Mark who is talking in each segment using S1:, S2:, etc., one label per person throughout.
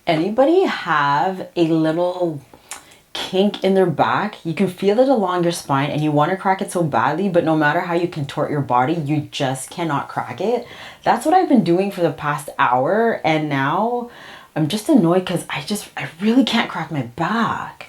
S1: Anybody have a little kink in their back? You can feel it along your spine and you want to crack it so badly, but no matter how you contort your body, you just cannot crack it. That's what I've been doing for the past hour, and now I'm just annoyed because I really can't crack my back.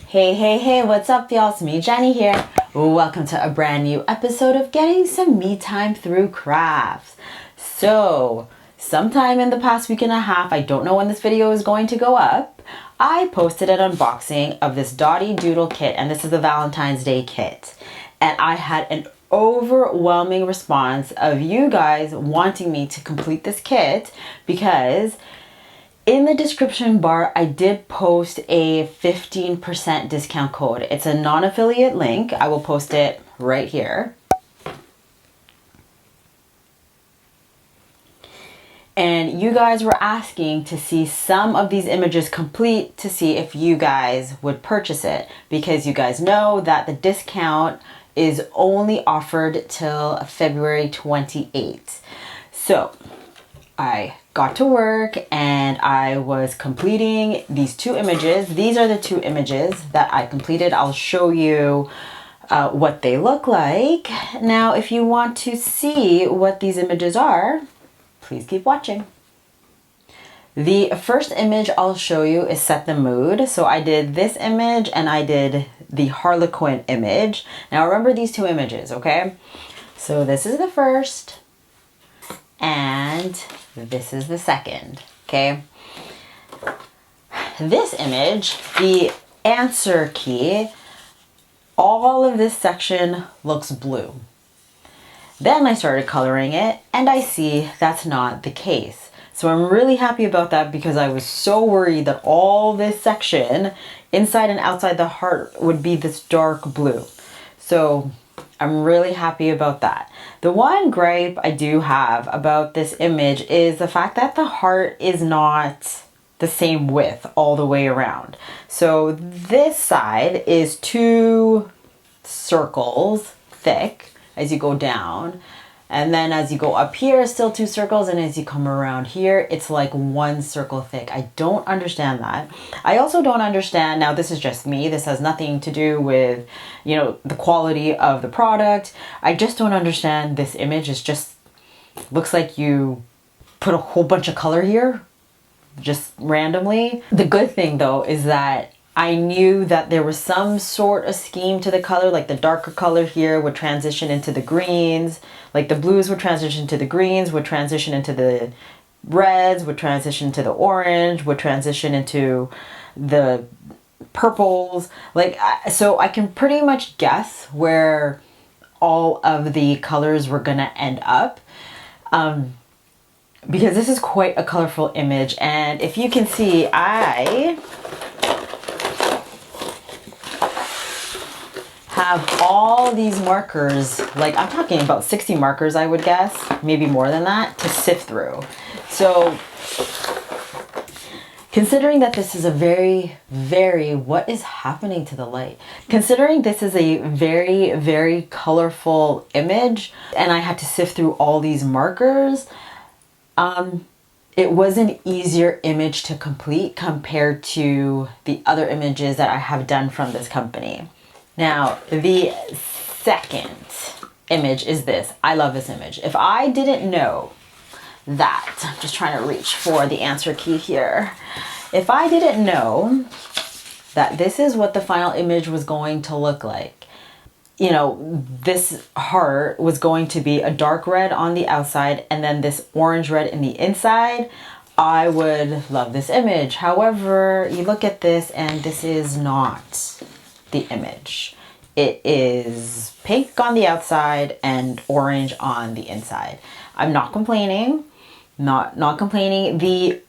S1: Hey, what's up y'all? It's me, Jennie here. Welcome to a brand new episode of Getting Some Me Time Through Crafts. So, sometime in the past week and a half, I don't know when this video is going to go up, I posted an unboxing of this Dotidoodle kit, and this is the Valentine's Day kit. And I had an overwhelming response of you guys wanting me to complete this kit because in the description bar, I did post a 15% discount code. It's a non-affiliate link. I will post it right here. And you guys were asking to see some of these images complete to see if you guys would purchase it, because you guys know that the discount is only offered till February 28th. So I got to work and I was completing these two images. These are the two images that I completed. I'll show you what they look like. Now, if you want to see what these images are, please keep watching. The first image I'll show you is Set the Mood. So I did this image and I did the Harlequin image. Now remember these two images, okay? So this is the first and this is the second, okay? This image, the answer key, all of this section looks blue. Then I started coloring it and I see that's not the case. So I'm really happy about that because I was so worried that all this section inside and outside the heart would be this dark blue. So I'm really happy about that. The one gripe I do have about this image is the fact that the heart is not the same width all the way around. So this side is two circles thick as you go down, and then as you go up here, still two circles, and as you come around here, it's like one circle thick. I don't understand that. I also don't understand, now this is just me, this has nothing to do with, you know, the quality of the product. I just don't understand this image. It's just, looks like you put a whole bunch of color here, just randomly. The good thing though is that I knew that there was some sort of scheme to the color, like the darker color here would transition into the greens, like the blues would transition to the greens, would transition into the reds, would transition to the orange, would transition into the purples. Like, so I can pretty much guess where all of the colors were gonna end up. Because this is quite a colorful image, and if you can see, I have all these markers, like I'm talking about 60 markers, I would guess, maybe more than that, to sift through. So considering that this is a what is happening to the light? Considering this is a very colorful image and I had to sift through all these markers, it was an easier image to complete compared to the other images that I have done from this company. Now, the second image is this. I love this image. If I didn't know that, I'm just trying to reach for the answer key here. If I didn't know that this is what the final image was going to look like, you know, this heart was going to be a dark red on the outside and then this orange red in the inside, I would love this image. However, you look at this and this is not the image. It is pink on the outside and orange on the inside. I'm not complaining, not complaining. The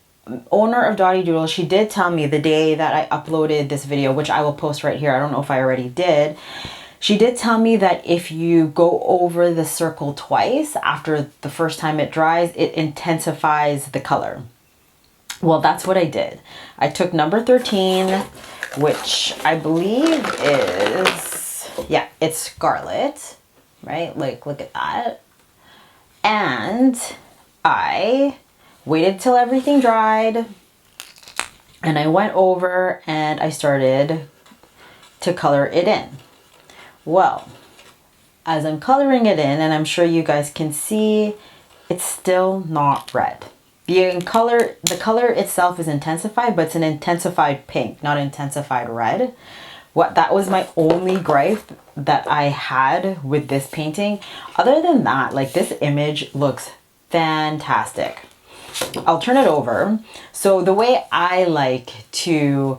S1: owner of Dotidoodle, she did tell me the day that I uploaded this video, which I will post right here, I don't know if I already did, she did tell me that if you go over the circle twice after the first time it dries, it intensifies the color. Well, that's what I did. I took number 13, which I believe is, yeah, it's Scarlet, right? Like, look at that. And I waited till everything dried, and I went over and I started to color it in. Well, as I'm coloring it in, and I'm sure you guys can see, it's still not red. The color itself is intensified, but it's an intensified pink, not intensified red. That was my only gripe that I had with this painting. Other than that, like, this image looks fantastic. I'll turn it over. So the way I like to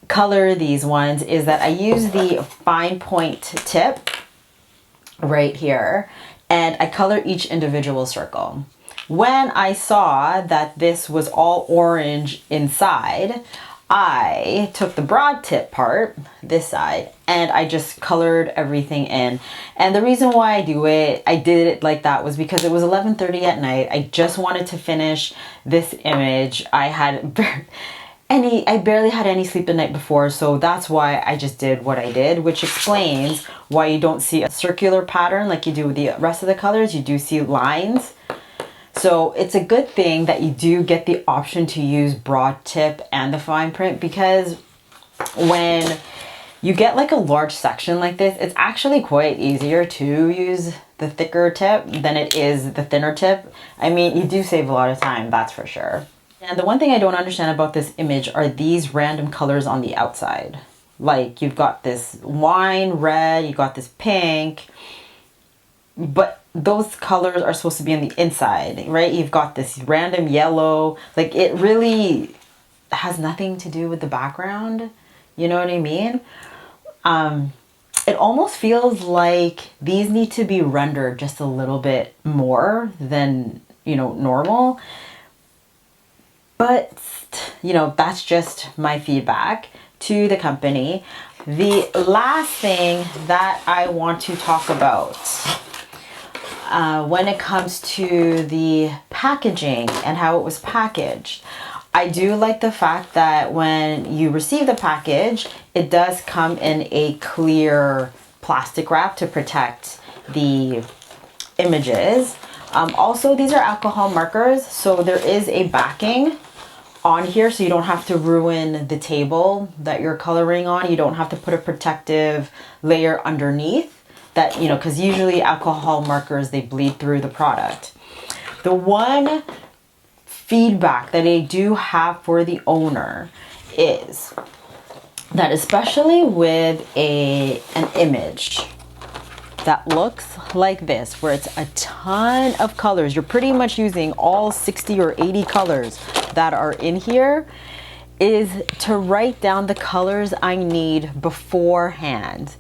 S1: color these ones is that I use the fine point tip right here, and I color each individual circle. When I saw that this was all orange inside, I took the broad tip part, this side, and I just colored everything in. And the reason why I did it like that was because it was 11:30 at night. I just wanted to finish this image. I barely had any sleep the night before, so that's why I just did what I did, which explains why you don't see a circular pattern like you do with the rest of the colors. You do see lines. So it's a good thing that you do get the option to use broad tip and the fine print, because when you get like a large section like this, it's actually quite easier to use the thicker tip than it is the thinner tip. I mean, you do save a lot of time, that's for sure. And the one thing I don't understand about this image are these random colors on the outside. Like, you've got this wine red, you got this pink, but those colors are supposed to be on the inside, right? You've got this random yellow. Like, it really has nothing to do with the background. You know what I mean? It almost feels like these need to be rendered just a little bit more than, you know, normal. But, you know, that's just my feedback to the company. The last thing that I want to talk about when it comes to the packaging and how it was packaged, I do like the fact that when you receive the package, it does come in a clear plastic wrap to protect the images. Also, these are alcohol markers, so there is a backing on here, so you don't have to ruin the table that you're coloring on. You don't have to put a protective layer underneath that, you know, because usually alcohol markers, they bleed through the product. The one feedback that I do have for the owner is that, especially with an image that looks like this, where it's a ton of colors, you're pretty much using all 60 or 80 colors that are in here, is to write down the colors I need beforehand,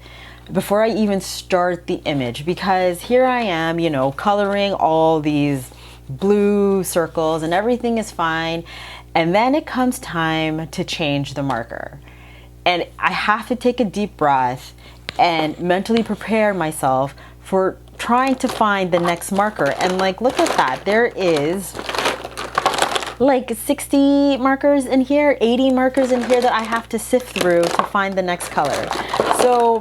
S1: before I even start the image. Because here I am, you know, coloring all these blue circles and everything is fine, and then it comes time to change the marker, and I have to take a deep breath and mentally prepare myself for trying to find the next marker. And like, look at that, there is like 60 markers in here, 80 markers in here that I have to sift through to find the next color. So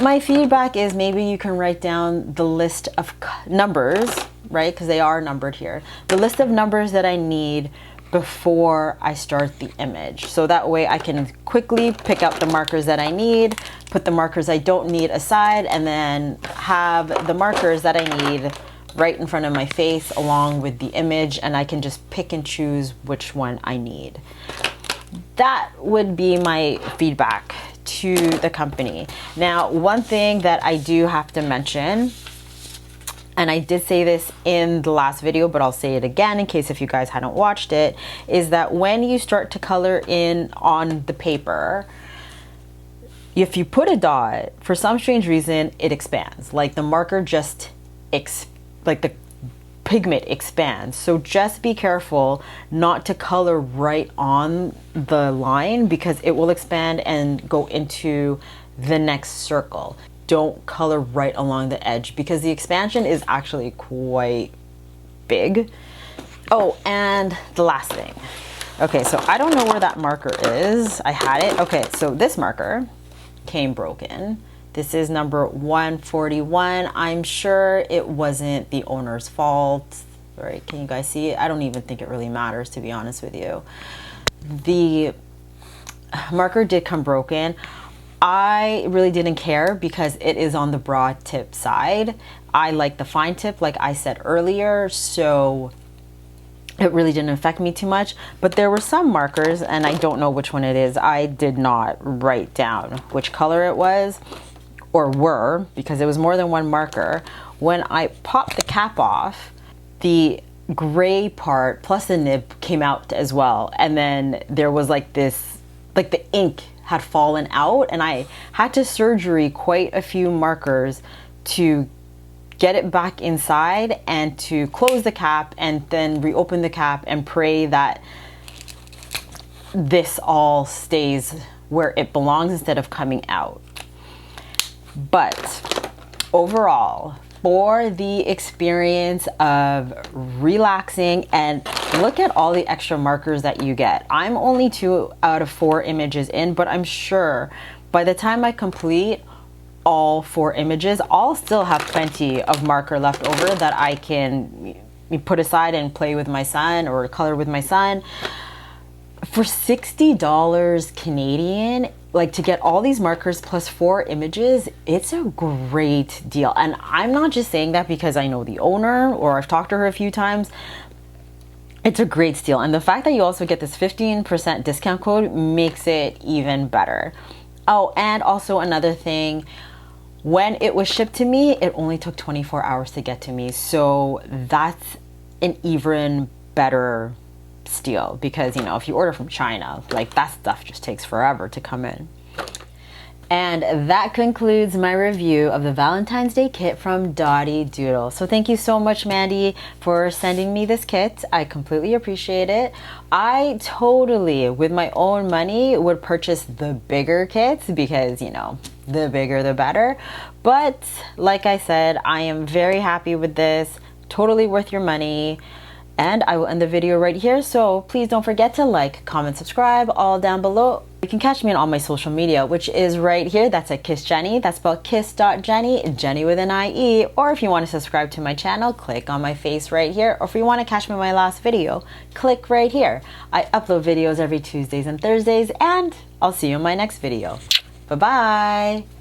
S1: my feedback is maybe you can write down the list of numbers, right? Because they are numbered here. The list of numbers that I need before I start the image. So that way I can quickly pick out the markers that I need, put the markers I don't need aside, and then have the markers that I need right in front of my face along with the image, and I can just pick and choose which one I need. That would be my feedback to the company. Now, one thing that I do have to mention, and I did say this in the last video, but I'll say it again in case if you guys hadn't watched it, is that when you start to color in on the paper, if you put a dot, for some strange reason, it expands. Like the marker just, like the pigment expands. So just be careful not to color right on the line, because it will expand and go into the next circle. Don't color right along the edge because the expansion is actually quite big. Oh, and the last thing. Okay, so I don't know where that marker is. I had it. Okay, so this marker came broken. This is number 141. I'm sure it wasn't the owner's fault. right? Can you guys see it? I don't even think it really matters, to be honest with you. The marker did come broken. I really didn't care because it is on the broad tip side. I like the fine tip, like I said earlier, so it really didn't affect me too much. But there were some markers, and I don't know which one it is. I did not write down which color it was, or were, because it was more than one marker. When I popped the cap off, the gray part plus the nib came out as well. And then there was like this, like the ink had fallen out, and I had to surgery quite a few markers to get it back inside and to close the cap and then reopen the cap and pray that this all stays where it belongs instead of coming out. But overall, for the experience of relaxing, and look at all the extra markers that you get. I'm only 2 out of 4 images in, but I'm sure by the time I complete all 4 images, I'll still have plenty of marker left over that I can put aside and play with my son or color with my son. For $60 Canadian, like to get all these markers plus 4 images, it's a great deal. And I'm not just saying that because I know the owner or I've talked to her a few times. It's a great deal. And the fact that you also get this 15% discount code makes it even better. Oh, and also another thing, when it was shipped to me, it only took 24 hours to get to me. So that's an even better steal, because you know, if you order from China, like that stuff just takes forever to come in. And that concludes my review of the Valentine's Day kit from Dotidoodle. So thank you so much, Mandy, for sending me this kit. I completely appreciate it. I totally, with my own money, would purchase the bigger kits because, you know, the bigger the better. But like I said, I am very happy with this. Totally worth your money. And I will end the video right here, so please don't forget to like, comment, subscribe, all down below. You can catch me on all my social media, which is right here. That's at Kiss Jennie. That's spelled kiss.jennie, Jennie with an IE. Or if you want to subscribe to my channel, click on my face right here. Or if you want to catch me in my last video, click right here. I upload videos every Tuesdays and Thursdays, and I'll see you in my next video. Bye-bye.